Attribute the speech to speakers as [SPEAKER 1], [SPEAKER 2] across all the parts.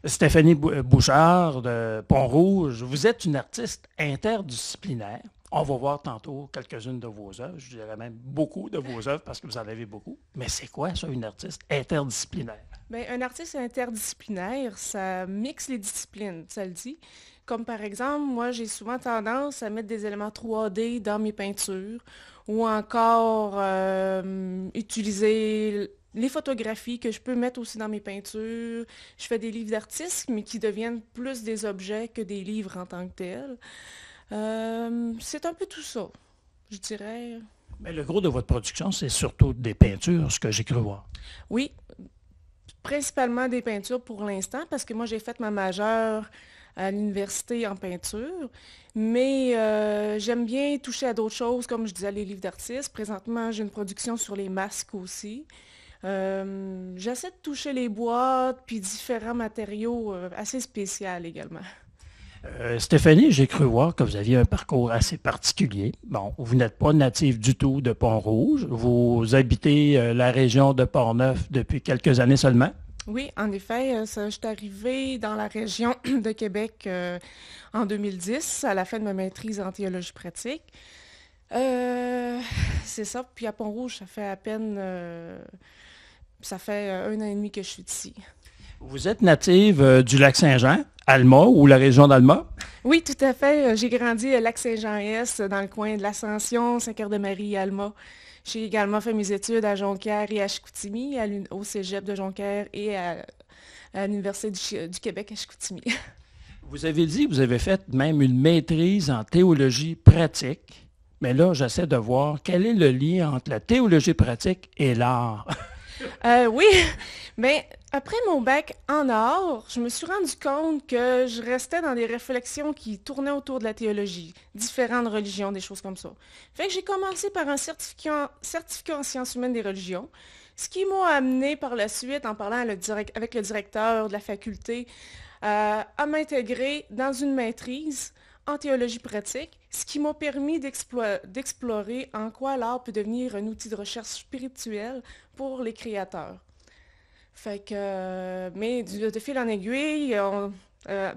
[SPEAKER 1] Stéphanie Bouchard de Pont-Rouge, vous êtes une artiste interdisciplinaire. On va voir tantôt quelques-unes de vos œuvres, je dirais même beaucoup de vos œuvres parce que vous en avez beaucoup. Mais c'est quoi ça, une artiste interdisciplinaire?
[SPEAKER 2] Ben, un artiste interdisciplinaire, ça mixe les disciplines, ça le dit. Comme par exemple, moi, j'ai souvent tendance à mettre des éléments 3D dans mes peintures ou encore utiliser les photographies que je peux mettre aussi dans mes peintures. Je fais des livres d'artistes, mais qui deviennent plus des objets que des livres en tant que tels. C'est un peu tout ça, je dirais.
[SPEAKER 1] Mais le gros de votre production, c'est surtout des peintures, ce que j'ai cru voir.
[SPEAKER 2] Oui, principalement des peintures pour l'instant, parce que moi, j'ai fait ma majeure à l'université en peinture, mais j'aime bien toucher à d'autres choses, comme je disais, les livres d'artistes. Présentement, j'ai une production sur les masques aussi. J'essaie de toucher les boîtes, puis différents matériaux assez spéciaux également.
[SPEAKER 1] Stéphanie, j'ai cru voir que vous aviez un parcours assez particulier. Bon, vous n'êtes pas native du tout de Pont-Rouge. Vous habitez la région de Portneuf depuis quelques années seulement.
[SPEAKER 2] Oui, en effet, je suis arrivée dans la région de Québec en 2010, à la fin de ma maîtrise en théologie pratique. C'est ça, puis à Pont-Rouge, ça fait à peine, ça fait 1 an et demi que je suis ici.
[SPEAKER 1] Vous êtes native du Lac-Saint-Jean, Alma ou la région d'Alma.
[SPEAKER 2] Oui, tout à fait. J'ai grandi à Lac-Saint-Jean-Est, dans le coin de l'Ascension, Saint-Cœur-de-Marie, Alma. J'ai également fait mes études à Jonquière et à Chicoutimi, au Cégep de Jonquière et à l'Université du Québec à Chicoutimi.
[SPEAKER 1] Vous avez dit que vous avez fait même une maîtrise en théologie pratique. Mais là, j'essaie de voir quel est le lien entre la théologie pratique et l'art.
[SPEAKER 2] Oui, mais après mon bac en art, je me suis rendu compte que je restais dans des réflexions qui tournaient autour de la théologie, différentes religions, des choses comme ça. Fait que j'ai commencé par un certificat en sciences humaines des religions, ce qui m'a amené par la suite, en parlant avec le directeur de la faculté, à m'intégrer dans une maîtrise en théologie pratique, ce qui m'a permis d'explorer en quoi l'art peut devenir un outil de recherche spirituelle pour les créateurs. Fait que, mais de fil en aiguille,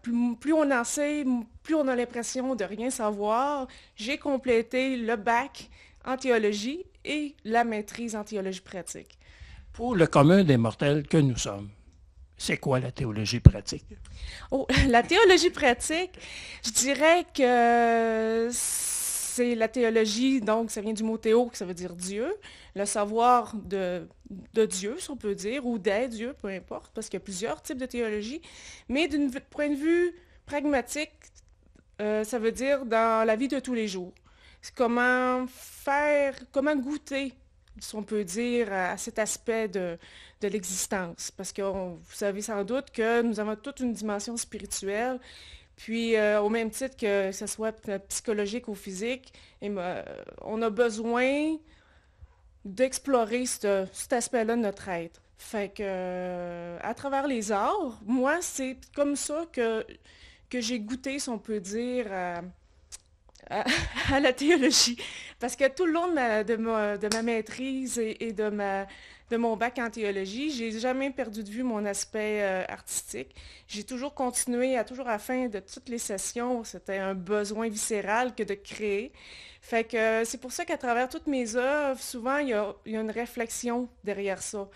[SPEAKER 2] plus on en sait, plus on a l'impression de rien savoir. J'ai complété le bac en théologie et la maîtrise en théologie pratique.
[SPEAKER 1] Pour le commun des mortels que nous sommes, c'est quoi la théologie pratique?
[SPEAKER 2] Oh, la théologie pratique, je dirais que c'est la théologie, donc ça vient du mot théo, que ça veut dire Dieu, le savoir de Dieu, si on peut dire, ou des dieux, peu importe, parce qu'il y a plusieurs types de théologie, mais d'un point de vue pragmatique, ça veut dire dans la vie de tous les jours. C'est comment goûter, si on peut dire, à cet aspect de l'existence. Parce que vous savez sans doute que nous avons toute une dimension spirituelle, puis au même titre que ce soit psychologique ou physique, on a besoin d'explorer cet aspect-là de notre être. Fait que, à travers les arts, moi, c'est comme ça que j'ai goûté, si on peut dire, à, à la théologie. Parce que tout le long de ma maîtrise et de mon bac en théologie, j'ai jamais perdu de vue mon aspect artistique. J'ai toujours continué, toujours à la fin de toutes les sessions, c'était un besoin viscéral que de créer. Fait que c'est pour ça qu'à travers toutes mes œuvres, souvent, il y a une réflexion derrière ça.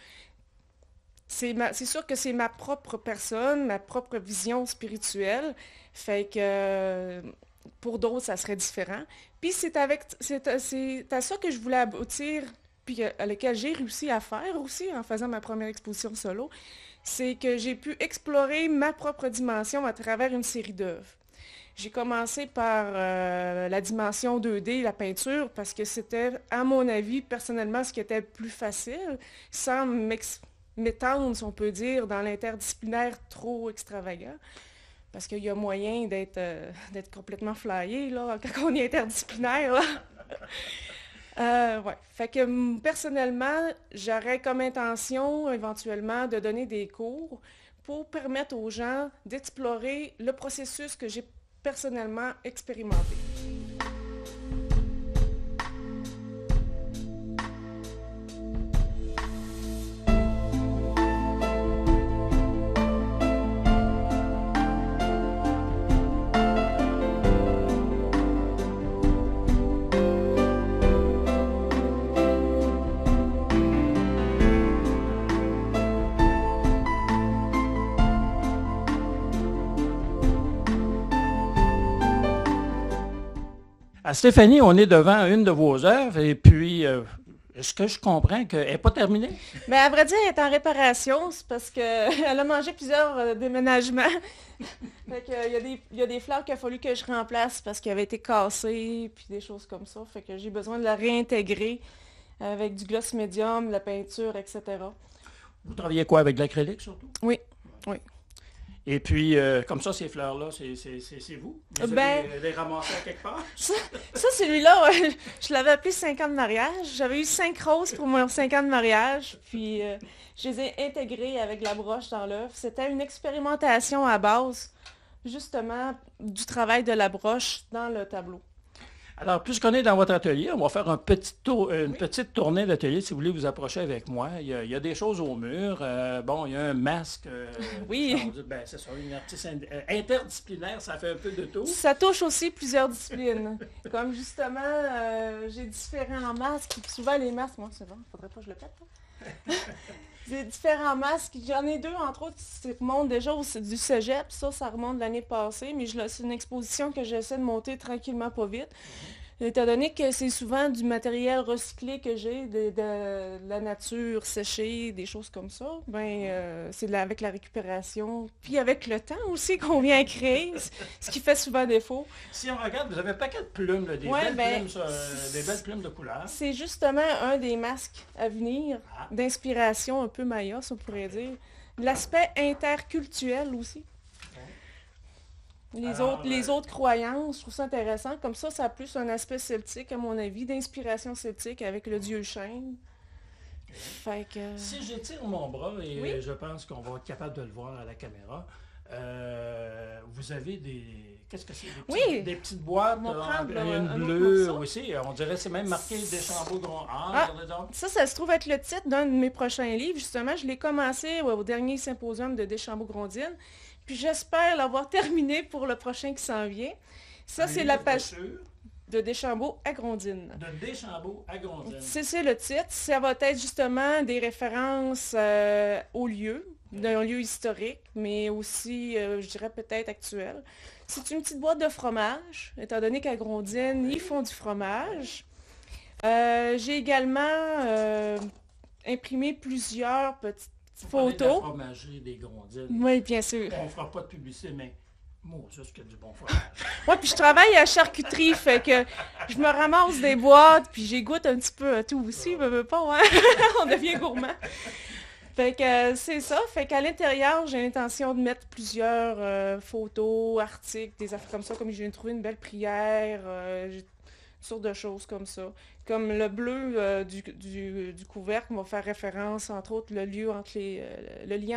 [SPEAKER 2] C'est sûr que c'est ma propre personne, ma propre vision spirituelle. Fait que pour d'autres, ça serait différent. Puis c'est à ça que je voulais aboutir, puis à lequel j'ai réussi à faire aussi en faisant ma première exposition solo. C'est que j'ai pu explorer ma propre dimension à travers une série d'œuvres. J'ai commencé par la dimension 2D, la peinture, parce que c'était, à mon avis, personnellement, ce qui était le plus facile, sans m'étendre, si on peut dire, dans l'interdisciplinaire trop extravagant. Parce qu'il y a moyen d'être complètement flyé, là, quand on est interdisciplinaire, là. Ouais. Fait que personnellement, j'aurais comme intention éventuellement de donner des cours pour permettre aux gens d'explorer le processus que j'ai personnellement expérimenté.
[SPEAKER 1] Stéphanie, on est devant une de vos œuvres et puis, est-ce que je comprends qu'elle n'est pas terminée?
[SPEAKER 2] Mais à vrai dire, elle est en réparation, c'est parce qu'elle a mangé plusieurs déménagements. Fait que, il y a des fleurs qu'il a fallu que je remplace parce qu'elles avaient été cassées, puis des choses comme ça. Fait que j'ai besoin de la réintégrer avec du gloss médium, de la peinture, etc.
[SPEAKER 1] Vous travaillez quoi, avec de l'acrylique surtout?
[SPEAKER 2] Oui, oui.
[SPEAKER 1] Et puis, comme ça, ces fleurs-là, c'est vous? Vous avez les ramassées à quelque part?
[SPEAKER 2] Ça celui-là, je l'avais appelé 5 ans de mariage. J'avais eu 5 roses pour mon 5 ans de mariage, puis je les ai intégrées avec la broche dans l'œuvre. C'était une expérimentation à base, justement, du travail de la broche dans le tableau.
[SPEAKER 1] Alors, puisqu'on est dans votre atelier, on va faire un petit tour, une petite tournée d'atelier, si vous voulez vous approcher avec moi. Il y a des choses au mur. Bon, il y a un masque.
[SPEAKER 2] Oui.
[SPEAKER 1] C'est ça, une artiste interdisciplinaire, ça fait un peu de tout.
[SPEAKER 2] Ça touche aussi plusieurs disciplines. Comme justement, j'ai différents masques. Souvent, les masques, moi, c'est bon, faudrait pas que je le pète. Hein? J'ai différents masques. J'en ai 2, entre autres, qui remontent déjà du cégep. Ça remonte de l'année passée, mais c'est une exposition que j'essaie de monter tranquillement, pas vite. Étant donné que c'est souvent du matériel recyclé que j'ai, de la nature séchée, des choses comme ça, c'est avec la récupération, puis avec le temps aussi qu'on vient créer, ce qui fait souvent défaut.
[SPEAKER 1] Si on regarde, vous avez un paquet de plumes, là, des belles plumes de couleur.
[SPEAKER 2] C'est justement un des masques à venir, d'inspiration un peu maya, on pourrait dire. L'aspect interculturel aussi. Les autres croyances, je trouve ça intéressant. Comme ça a plus un aspect celtique, à mon avis, d'inspiration celtique avec le dieu chêne. Fait que...
[SPEAKER 1] Si j'étire mon bras, et je pense qu'on va être capable de le voir à la caméra, vous avez des... Qu'est-ce que c'est? Des petites boîtes, une bleue aussi. On dirait que c'est même marqué Deschambault.
[SPEAKER 2] Ça se trouve être le titre d'un de mes prochains livres. Justement, je l'ai commencé au dernier symposium de Deschambault-Grondines. Puis j'espère l'avoir terminé pour le prochain qui s'en vient. Ça, c'est la page de Deschambault à Grondines.
[SPEAKER 1] De Deschambault à Grondines.
[SPEAKER 2] C'est le titre. Ça va être justement des références au lieu, d'un lieu historique, mais aussi, je dirais peut-être actuel. C'est une petite boîte de fromage, étant donné qu'à Grondines, ils font du fromage. J'ai également imprimé plusieurs petites photos.
[SPEAKER 1] De la fromagerie des Grondines.
[SPEAKER 2] Oui, bien sûr.
[SPEAKER 1] On ne fera pas de publicité, mais moi, juste qu'il y a du bon fromage.
[SPEAKER 2] Oui, puis je travaille à charcuterie, fait que je me ramasse des boîtes, puis j'égoutte un petit peu à tout aussi, mais pas, hein? On devient gourmand. Fait que c'est ça, fait qu'à l'intérieur, j'ai l'intention de mettre plusieurs photos, articles, des affaires comme ça, comme j'ai trouvé une belle prière, j'ai toutes sortes de choses comme ça. Comme le bleu du couvercle va faire référence, entre autres, le lien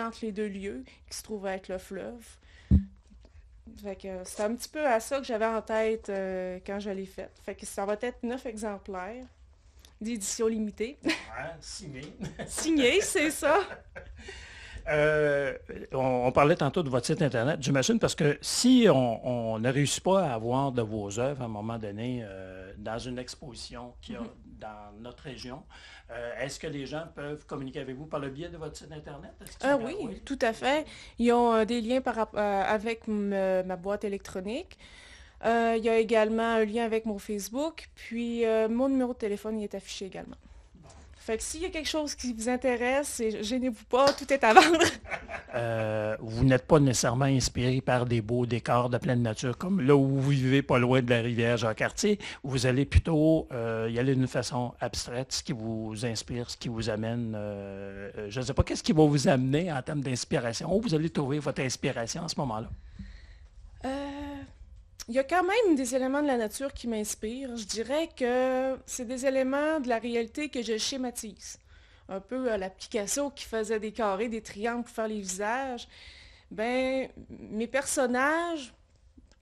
[SPEAKER 2] entre les deux lieux, qui se trouve être le fleuve. Fait que c'est un petit peu à ça que j'avais en tête quand je l'ai faite. Fait que ça va être 9 exemplaires d'édition limitée.
[SPEAKER 1] Ouais, signé.
[SPEAKER 2] Signé, c'est ça.
[SPEAKER 1] On parlait tantôt de votre site Internet, j'imagine, parce que si on ne réussit pas à avoir de vos œuvres à un moment donné dans une exposition qu'il y a dans notre région, est-ce que les gens peuvent communiquer avec vous par le biais de votre site Internet?
[SPEAKER 2] Oui, tout à fait. Ils ont des liens avec ma boîte électronique. Il y a également un lien avec mon Facebook, puis mon numéro de téléphone y est affiché également. Fait que s'il y a quelque chose qui vous intéresse, gênez-vous pas, tout est à vendre.
[SPEAKER 1] Vous n'êtes pas nécessairement inspiré par des beaux décors de pleine nature, comme là où vous vivez pas loin de la rivière Jacques-Cartier, où vous allez plutôt y aller d'une façon abstraite, ce qui vous inspire, ce qui vous amène. Je ne sais pas, qu'est-ce qui va vous amener en termes d'inspiration? Où vous allez trouver votre inspiration à ce moment-là?
[SPEAKER 2] Il y a quand même des éléments de la nature qui m'inspirent. Je dirais que c'est des éléments de la réalité que je schématise. Un peu à la Picasso qui faisait des carrés, des triangles pour faire les visages. Mes personnages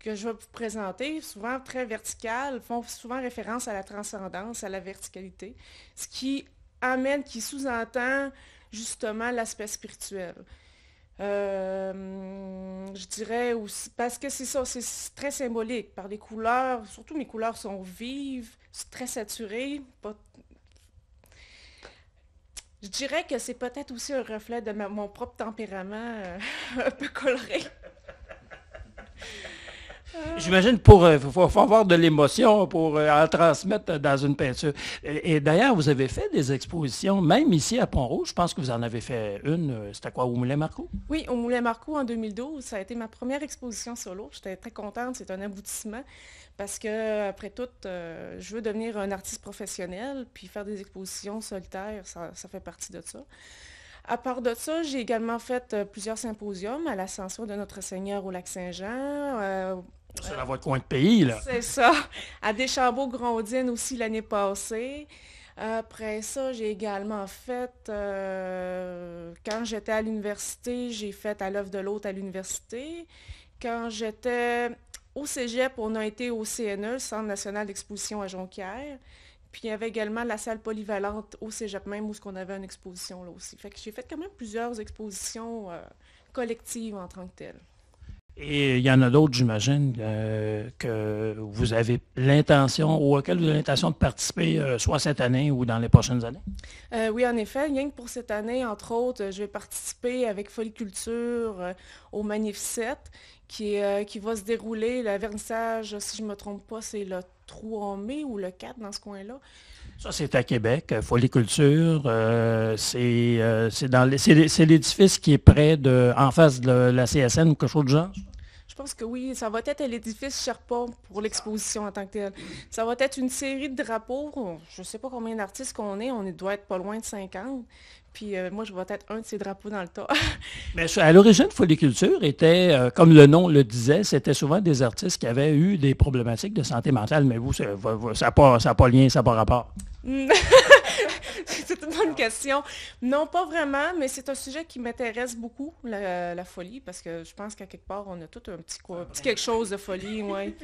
[SPEAKER 2] que je vais vous présenter, souvent très verticales, font souvent référence à la transcendance, à la verticalité, ce qui sous-entend justement l'aspect spirituel. Je dirais aussi, parce que c'est ça, c'est très symbolique, par les couleurs, surtout mes couleurs sont vives, c'est très saturé. Je dirais que c'est peut-être aussi un reflet de mon propre tempérament un peu coloré.
[SPEAKER 1] J'imagine pour faut avoir de l'émotion pour en transmettre dans une peinture. Et d'ailleurs, vous avez fait des expositions, même ici à Pont-Rouge. Je pense que vous en avez fait une. C'était quoi, au Moulin Marcoux?
[SPEAKER 2] Oui, au Moulin Marcoux en 2012, ça a été ma première exposition solo. J'étais très contente, c'est un aboutissement parce que, après tout, je veux devenir un artiste professionnel, puis faire des expositions solitaires, ça fait partie de ça. À part de ça, j'ai également fait plusieurs symposiums à l'Ascension de Notre-Seigneur au Lac-Saint-Jean.
[SPEAKER 1] C'est dans votre coin de pays, là.
[SPEAKER 2] C'est ça. À Deschambault-Grondines aussi l'année passée. Après ça, j'ai également fait, quand j'étais à l'université, j'ai fait à l'œuvre de l'hôte à l'université. Quand j'étais au Cégep, on a été au CNE, le Centre national d'exposition à Jonquière. Puis il y avait également la salle polyvalente au Cégep même où on avait une exposition là aussi. Fait que j'ai fait quand même plusieurs expositions collectives en tant que telles.
[SPEAKER 1] Et il y en a d'autres, j'imagine, que vous avez l'intention, ou auxquelles vous avez l'intention de participer, soit cette année ou dans les prochaines années?
[SPEAKER 2] Oui, en effet, rien que pour cette année, entre autres, je vais participer avec Foliculture au Magnificette qui va se dérouler. Le vernissage, si je ne me trompe pas, c'est le 3 mai ou le 4 dans ce coin-là.
[SPEAKER 1] Ça, c'est à Québec, Foliculture. C'est l'édifice qui est près en face de la CSN ou quelque chose de genre?
[SPEAKER 2] Je pense que oui, ça va être à l'édifice Sherpa pour l'exposition en tant que telle. Ça va être une série de drapeaux. Je ne sais pas combien d'artistes on doit être pas loin de 50. Puis moi, je vais être un de ces drapeaux dans le tas.
[SPEAKER 1] Mais à l'origine, Foliculture était, comme le nom le disait, c'était souvent des artistes qui avaient eu des problématiques de santé mentale. Mais vous, ça n'a pas lien, ça n'a pas rapport.
[SPEAKER 2] C'est une bonne question. Non, pas vraiment, mais c'est un sujet qui m'intéresse beaucoup, la folie, parce que je pense qu'à quelque part, on a tout un petit quelque chose de folie, ouais.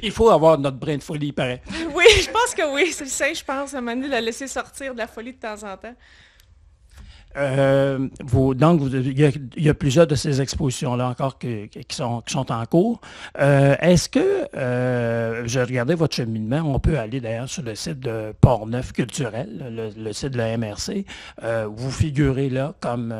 [SPEAKER 1] Il faut avoir notre brin de folie, pareil.
[SPEAKER 2] Oui, je pense que oui, c'est ça, je pense, à un moment donné, la laisser sortir de la folie de temps en temps.
[SPEAKER 1] Donc, il y a plusieurs de ces expositions-là encore qui sont en cours. Est-ce que, je regardais votre cheminement, on peut aller d'ailleurs sur le site de Port-Neuf Culturel, le site de la MRC. Vous figurez là comme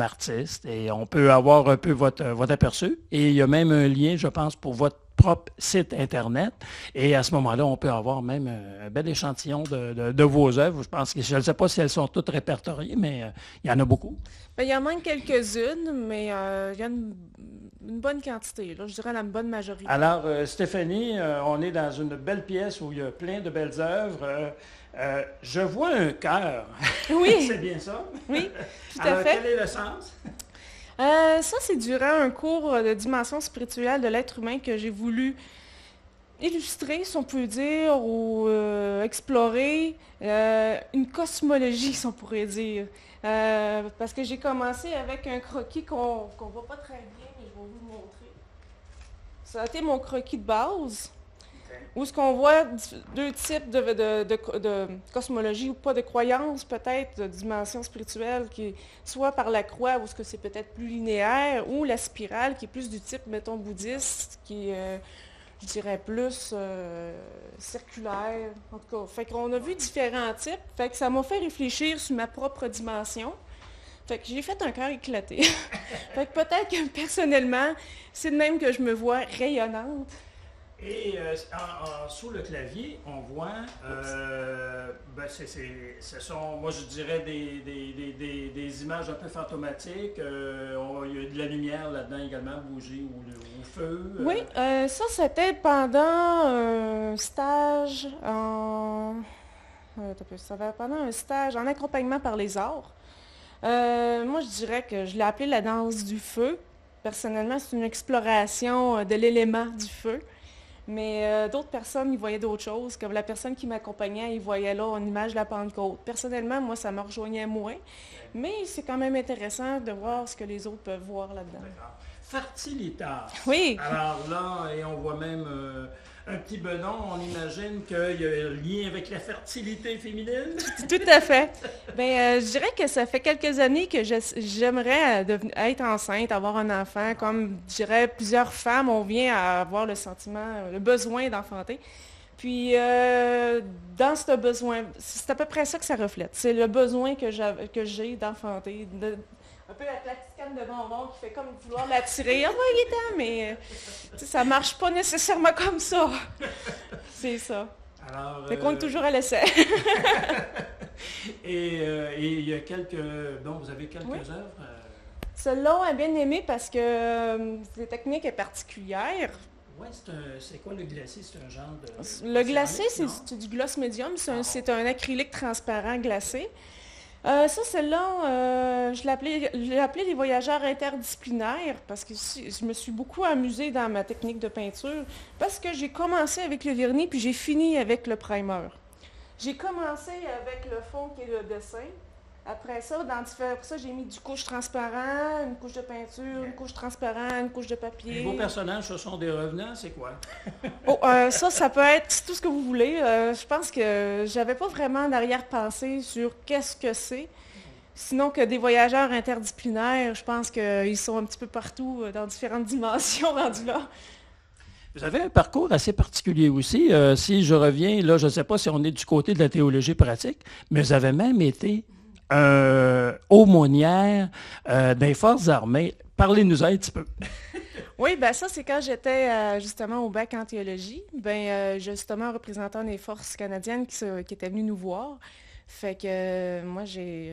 [SPEAKER 1] artiste et on peut avoir un peu votre aperçu. Et il y a même un lien, je pense, pour votre propre site Internet. Et à ce moment-là, on peut avoir même un bel échantillon de vos œuvres. Je pense que je ne sais pas si elles sont toutes répertoriées, mais il y en a beaucoup.
[SPEAKER 2] Bien, il en manque quelques-unes, mais il y a une bonne quantité, là, je dirais la bonne majorité.
[SPEAKER 1] Alors, Stéphanie, on est dans une belle pièce où il y a plein de belles œuvres. Je vois un cœur.
[SPEAKER 2] Oui.
[SPEAKER 1] C'est bien ça?
[SPEAKER 2] Oui, tout à
[SPEAKER 1] Alors,
[SPEAKER 2] fait.
[SPEAKER 1] quel est le sens?
[SPEAKER 2] Ça, c'est durant un cours de dimension spirituelle de l'être humain que j'ai voulu illustrer, si on peut dire, ou explorer une cosmologie, si on pourrait dire. Parce que j'ai commencé avec un croquis qu'on ne voit pas très bien, mais je vais vous le montrer. Ça a été mon croquis de base, où ce qu'on voit deux types de cosmologie ou pas de croyances, peut-être, de dimension spirituelle, qui est soit par la croix, où ce que c'est peut-être plus linéaire, ou la spirale, qui est plus du type, mettons, bouddhiste, qui est, je dirais, plus circulaire. En tout cas, fait qu'on a vu différents types, fait que ça m'a fait réfléchir sur ma propre dimension. Fait que j'ai fait un cœur éclaté. Fait que peut-être que personnellement, c'est de même que je me vois rayonnante.
[SPEAKER 1] Et sous le clavier, on voit, ce sont, moi je dirais, des images un peu fantomatiques. Il y a de la lumière là-dedans également, bougie ou feu.
[SPEAKER 2] Oui, ça c'était pendant un stage pendant un stage en accompagnement par les arts. Moi je dirais que je l'ai appelé la danse du feu. Personnellement, c'est une exploration de l'élément du feu. Mais d'autres personnes, ils voyaient d'autres choses. Comme la personne qui m'accompagnait, ils voyaient là une image de la Pentecôte. Personnellement, moi, ça me rejoignait moins. Mais c'est quand même intéressant de voir ce que les autres peuvent voir là-dedans.
[SPEAKER 1] Fertilitas.
[SPEAKER 2] Oui.
[SPEAKER 1] Alors là, et on voit même un petit benon, on imagine qu'il y a un lien avec la fertilité féminine.
[SPEAKER 2] Tout à fait. Bien, je dirais que ça fait quelques années que j'aimerais être enceinte, avoir un enfant. Comme je dirais, plusieurs femmes, on vient à avoir le besoin d'enfanter. Puis, dans ce besoin, c'est à peu près ça que ça reflète. C'est le besoin que j'ai d'enfanter. Un peu la petite canne de bonbons qui fait comme vouloir l'attirer. Envoyez-t'en, mais ça marche pas nécessairement comme ça. C'est ça.
[SPEAKER 1] Alors,
[SPEAKER 2] Fait qu'on est toujours à l'essai.
[SPEAKER 1] et il y a quelques... Donc, vous avez quelques
[SPEAKER 2] Oui.
[SPEAKER 1] œuvres.
[SPEAKER 2] Celle-là, on a bien aimé parce que la technique est particulière.
[SPEAKER 1] Oui, c'est quoi le glacé? C'est un genre de...
[SPEAKER 2] Le glacé,
[SPEAKER 1] non?
[SPEAKER 2] c'est du gloss médium.
[SPEAKER 1] Ah,
[SPEAKER 2] C'est un acrylique transparent glacé. Celle-là, je l'ai appelé les voyageurs interdisciplinaires parce que je me suis beaucoup amusée dans ma technique de peinture parce que j'ai commencé avec le vernis puis j'ai fini avec le primer. J'ai commencé avec le fond qui est le dessin. Après ça, j'ai mis du couche transparent, une couche de peinture, une couche transparent, une couche de
[SPEAKER 1] Et
[SPEAKER 2] papier.
[SPEAKER 1] vos personnages, ce sont des revenants, c'est quoi?
[SPEAKER 2] Ça peut être tout ce que vous voulez. Je pense que j'avais pas vraiment d'arrière-pensée sur qu'est-ce que c'est. Sinon que des voyageurs interdisciplinaires, je pense qu'ils sont un petit peu partout, dans différentes dimensions rendus là.
[SPEAKER 1] Vous avez un parcours assez particulier aussi. Si je reviens, là, je ne sais pas si on est du côté de la théologie pratique, mais vous avez même été aumônière des Forces armées. Parlez-nous un petit peu.
[SPEAKER 2] Oui, ben ça, c'est quand j'étais justement au bac en théologie. Justement, représentant des forces canadiennes qui étaient venues nous voir. Fait que moi, j'ai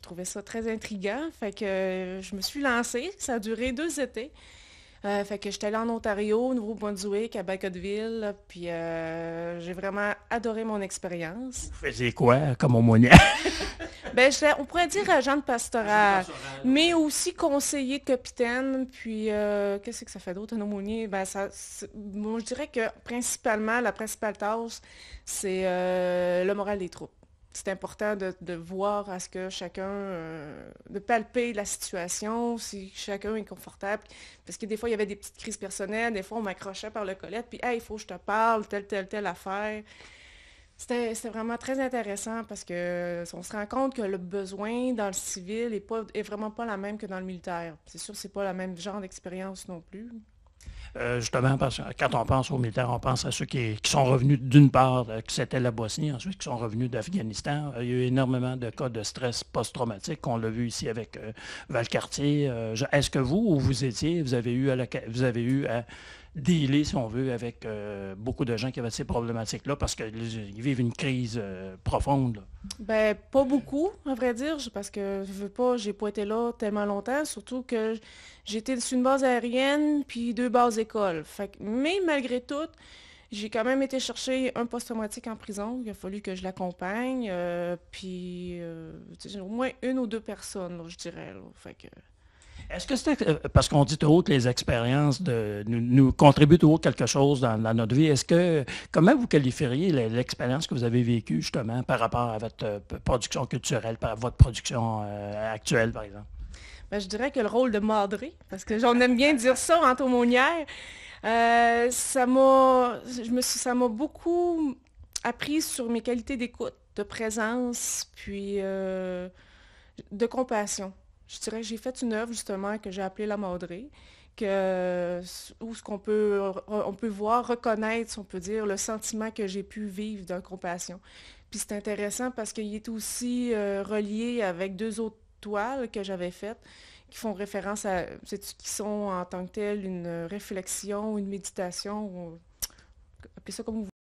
[SPEAKER 2] trouvé ça très intriguant. Fait que je me suis lancée. Ça a duré 2 étés. Fait que j'étais allée en Ontario, au Nouveau-Brunswick, à Bagotville. Puis j'ai vraiment adoré mon expérience.
[SPEAKER 1] Vous faisiez quoi comme aumônière?
[SPEAKER 2] On pourrait dire agent de pastoral, mais aussi conseiller de capitaine. Puis, qu'est-ce que ça fait d'autre, un aumônier? Moi, je dirais que principalement, la principale tâche, c'est le moral des troupes. C'est important de voir à ce que chacun, de palper la situation, si chacun est confortable. Parce que des fois, il y avait des petites crises personnelles, des fois, on m'accrochait par le collet, puis « Hey, il faut que je te parle, telle affaire ». C'était vraiment très intéressant parce que on se rend compte que le besoin dans le civil est vraiment pas la même que dans le militaire. C'est sûr que c'est pas le même genre d'expérience non plus.
[SPEAKER 1] Justement, parce que quand on pense aux militaires, on pense à ceux qui sont revenus d'une part, que c'était la Bosnie, ensuite qui sont revenus d'Afghanistan. Il y a eu énormément de cas de stress post-traumatique. On l'a vu ici avec Valcartier. Est-ce que vous avez eu à dealer, si on veut, avec beaucoup de gens qui avaient ces problématiques-là parce qu'ils vivent une crise profonde, là?
[SPEAKER 2] Pas beaucoup, à vrai dire, parce que je veux pas, j'ai pas été là tellement longtemps, surtout que j'étais sur une base aérienne puis 2 bases écoles. Mais malgré tout, j'ai quand même été chercher un post-traumatique en prison. Il a fallu que je l'accompagne, puis au moins 1 ou 2 personnes, là, je dirais. Là.
[SPEAKER 1] Est-ce que c'est parce qu'on dit toujours que les expériences nous contribuent toujours quelque chose dans notre vie? Comment vous qualifieriez l'expérience que vous avez vécue justement par rapport à votre production culturelle, par votre production actuelle, par exemple?
[SPEAKER 2] Je dirais que le rôle de madré, parce que j'en aime bien dire ça en aumônière, ça m'a beaucoup appris sur mes qualités d'écoute, de présence, puis de compassion. Je dirais que j'ai fait une œuvre justement que j'ai appelée La Madré, où on peut voir, reconnaître, si on peut dire, le sentiment que j'ai pu vivre de compassion. Puis c'est intéressant parce qu'il est aussi relié avec 2 autres toiles que j'avais faites qui font référence qui sont en tant que telles une réflexion, une méditation, appelez ça comme vous